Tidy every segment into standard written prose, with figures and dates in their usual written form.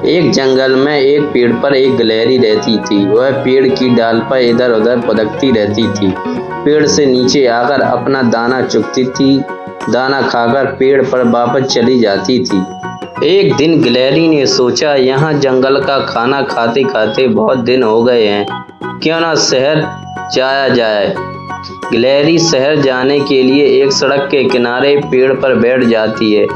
एक जंगल में एक पेड़ पर एक गिलहरी रहती थी। वह पेड़ की डाल पर इधर उधर फुदकती रहती थी। पेड़ से नीचे आकर अपना दाना चुगती थी। दाना खाकर पेड़ पर वापस चली जाती थी। एक दिन गिलहरी ने सोचा, यहाँ जंगल का खाना खाते खाते बहुत दिन हो गए हैं, क्यों ना शहर जाया जाए। गिलहरी शहर जाने के लिए एक सड़क के किनारे पेड़ पर बैठ जाती है।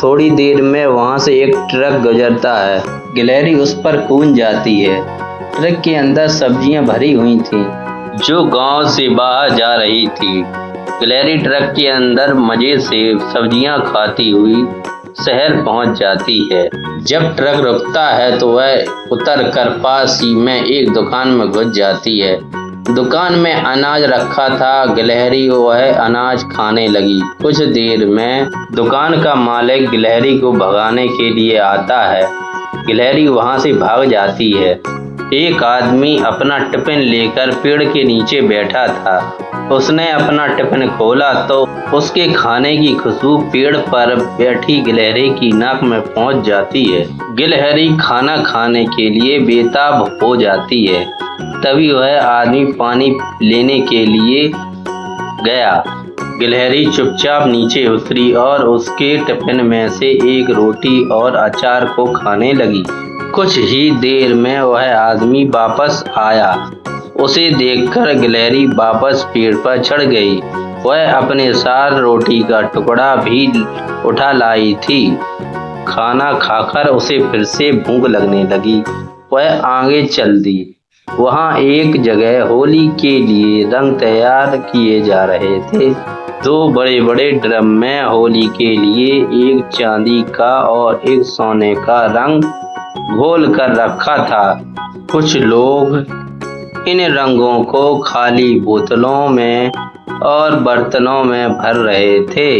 थोड़ी देर में वहां से एक ट्रक गुजरता है। गिलहरी उस पर कूद जाती है। ट्रक के अंदर सब्जियां भरी हुई थीं, जो गांव से बाहर जा रही थी। गिलहरी ट्रक के अंदर मजे से सब्जियां खाती हुई शहर पहुंच जाती है। जब ट्रक रुकता है तो वह उतर कर पास ही में एक दुकान में घुस जाती है। दुकान में अनाज रखा था। गिलहरी वह अनाज खाने लगी। कुछ देर में दुकान का मालिक गिलहरी को भगाने के लिए आता है। गिलहरी वहां से भाग जाती है। एक आदमी अपना टिफिन लेकर पेड़ के नीचे बैठा था। उसने अपना टिफिन खोला तो उसके खाने की खुशबू पेड़ पर बैठी गिलहरी की नाक में पहुंच जाती है। गिलहरी खाना खाने के लिए बेताब हो जाती है। तभी वह आदमी पानी लेने के लिए गया। गिलहरी चुपचाप नीचे उतरी और उसके टिफिन में से एक रोटी और अचार को खाने लगी। कुछ ही देर में वह आदमी वापस आया। उसे देखकर गिलहरी वापस पेड़ पर चढ़ गई। वह अपने साथ रोटी का टुकड़ा भी उठा लाई थी। खाना खाकर उसे फिर से भूख लगने लगी। वह आगे चल दी। वहाँ एक जगह होली के लिए रंग तैयार किए जा रहे थे। दो बड़े बड़े ड्रम में होली के लिए एक चांदी का और एक सोने का रंग घोल कर रखा था। कुछ लोग इन रंगों को खाली बोतलों में और बर्तनों में भर रहे थे।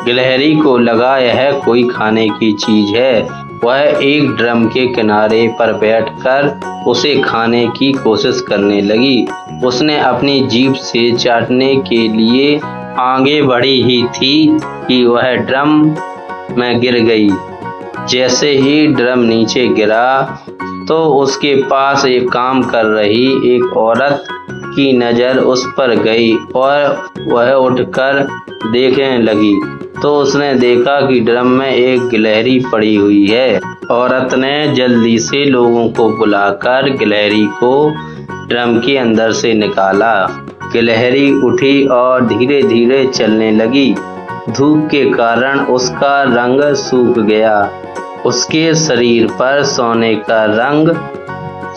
गिलहरी को लगा यह कोई खाने की चीज है। वह एक ड्रम के किनारे पर बैठकर उसे खाने की कोशिश करने लगी। उसने अपनी जीभ से चाटने के लिए आगे बढ़ी ही थी कि वह ड्रम में गिर गई। जैसे ही ड्रम नीचे गिरा तो उसके पास एक काम कर रही एक औरत की नज़र उस पर गई और वह उठकर देखने लगी तो उसने देखा कि ड्रम में एक गिलहरी पड़ी हुई है। औरत ने जल्दी से लोगों को बुलाकर गिलहरी को ड्रम के अंदर से निकाला। गिलहरी उठी और धीरे धीरे चलने लगी। धूप के कारण उसका रंग सूख गया। उसके शरीर पर सोने का रंग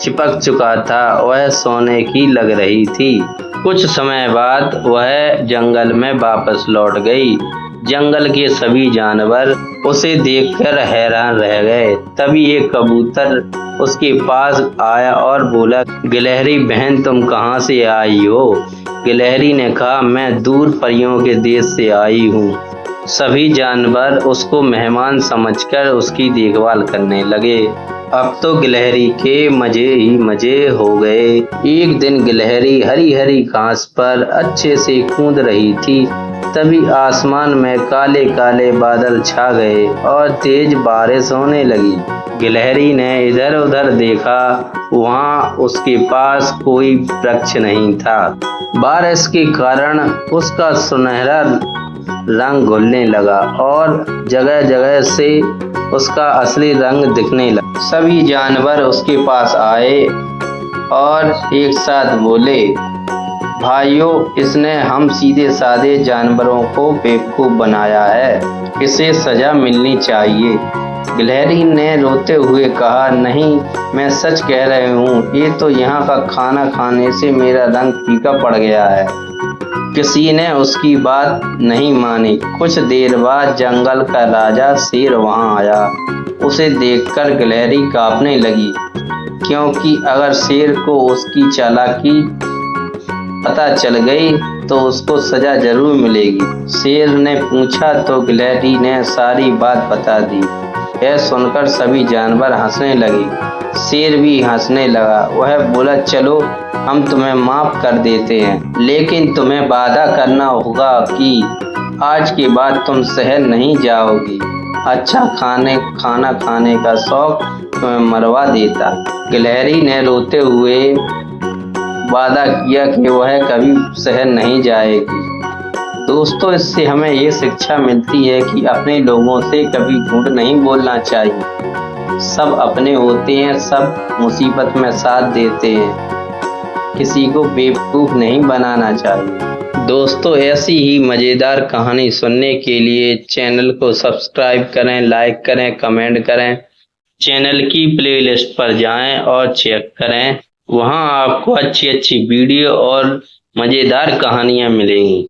चिपक चुका था। वह सोने की लग रही थी। कुछ समय बाद वह जंगल में वापस लौट गई। जंगल के सभी जानवर उसे देखकर हैरान रह गए। तभी एक कबूतर उसके पास आया और बोला, गिलहरी बहन, तुम कहाँ से आई हो? गिलहरी ने कहा, मैं दूर परियों के देश से आई हूँ। सभी जानवर उसको मेहमान समझकर उसकी देखभाल करने लगे। अब तो गिलहरी के मजे ही मजे हो गए। एक दिन गिलहरी हरी हरी घास पर अच्छे से कूद रही थी। तभी आसमान में काले काले बादल छा गए और तेज बारिश होने लगी। गिलहरी ने इधर उधर देखा। वहाँ उसके पास कोई वृक्ष नहीं था। बारिश के कारण उसका सुनहरा रंग घुलने लगा और जगह जगह से उसका असली रंग दिखने लगा। सभी जानवर उसके पास आए और एक साथ बोले, भाइयों, इसने हम सीधे साधे जानवरों को बेवकूफ बनाया है। इसे सजा मिलनी चाहिए। गिलहरी ने रोते हुए कहा, नहीं, मैं सच कह रही हूँ। ये तो यहाँ का खाना खाने से मेरा रंग फीका पड़ गया है। किसी ने उसकी बात नहीं मानी। कुछ देर बाद जंगल का राजा शेर वहाँ आया। उसे देखकर गिलहरी कांपने लगी, क्योंकि अगर शेर को उसकी चालाकी पता चल गई तो उसको सजा जरूर मिलेगी। शेर ने पूछा तो गिलहरी ने सारी बात बता दी। यह सुनकर सभी जानवर हंसने लगे। शेर भी हंसने लगा। वह बोला, चलो हम तुम्हें माफ कर देते हैं, लेकिन तुम्हें वादा करना होगा कि आज के बाद तुम शहर नहीं जाओगी। अच्छा खाना खाने का शौक तुम्हें मरवा देता। गिलहरी ने रोते हुए वादा किया कि वह कभी शहर नहीं जाएगी। दोस्तों, इससे हमें ये शिक्षा मिलती है कि अपने लोगों से कभी झूठ नहीं बोलना चाहिए। सब अपने होते हैं, सब मुसीबत में साथ देते हैं। किसी को बेवकूफ़ नहीं बनाना चाहिए। दोस्तों, ऐसी ही मज़ेदार कहानी सुनने के लिए चैनल को सब्सक्राइब करें, लाइक करें, कमेंट करें। चैनल की प्लेलिस्ट पर जाएं और चेक करें, वहां आपको अच्छी अच्छी वीडियो और मज़ेदार कहानियां मिलेंगी।